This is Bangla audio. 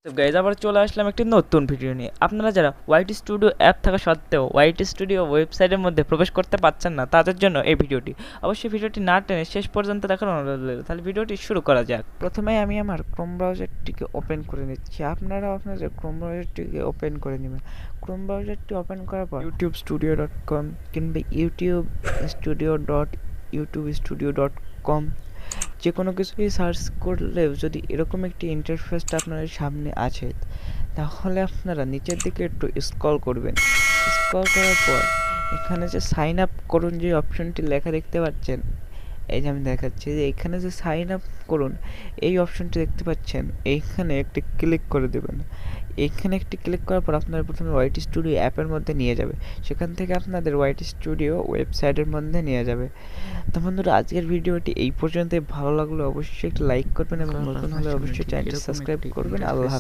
তো গাইজ আবার চলে আসলাম একটি নতুন ভিডিও নিয়ে। আপনারা যারা ওয়াইট স্টুডিও অ্যাপ থাকা সত্ত্বেও ওয়াইট স্টুডিও ওয়েবসাইটের মধ্যে প্রবেশ করতে পারছেন না, তাদের জন্য এই ভিডিওটি। অবশ্যই ভিডিওটি না টেনে শেষ পর্যন্ত দেখার অনুরোধ রইল। তাহলে ভিডিওটি শুরু করা যাক। প্রথমে আমি আমার ক্রোম ব্রাউজারটিকে ওপেন করে নিচ্ছি। আপনারাও আপনাদের ক্রোম ব্রাউজারটিকে ওপেন করে নেবেন। ক্রোম ব্রাউজারটি ওপেন করার পর youtube-studio.com কিংবা youtube-studio.com যে কোনো কিছুই সার্চ করলেও যদি এরকম একটি ইন্টারফেসটা আপনার সামনে আছে, তাহলে আপনারা নিচের দিকে একটু স্ক্রল করবেন। স্ক্রল করার পর এখানে যে সাইন আপ করুন যে অপশনটি লেখা দেখতে পাচ্ছেন, এই যে আমি দেখাচ্ছি যে এখানে যে সাইন আপ করুন এই অপশনটি দেখতে পাচ্ছেন, এইখানে একটি ক্লিক করে দেবেন। এইখানে একটি ক্লিক করার পর আপনারা প্রথমে ওয়াইট স্টুডিও অ্যাপের মধ্যে নিয়ে যাবে, সেখান থেকে আপনাদের ওয়াইট স্টুডিও ওয়েবসাইটের মধ্যে নিয়ে যাবে। তো বন্ধুরা, আজকের ভিডিওটি এই পর্যন্তই। ভালো লাগলে অবশ্যই একটি লাইক করবেন এবং নতুন হলে অবশ্যই চ্যানেলটি সাবস্ক্রাইব করবেন। আল্লাহ হাফেজ।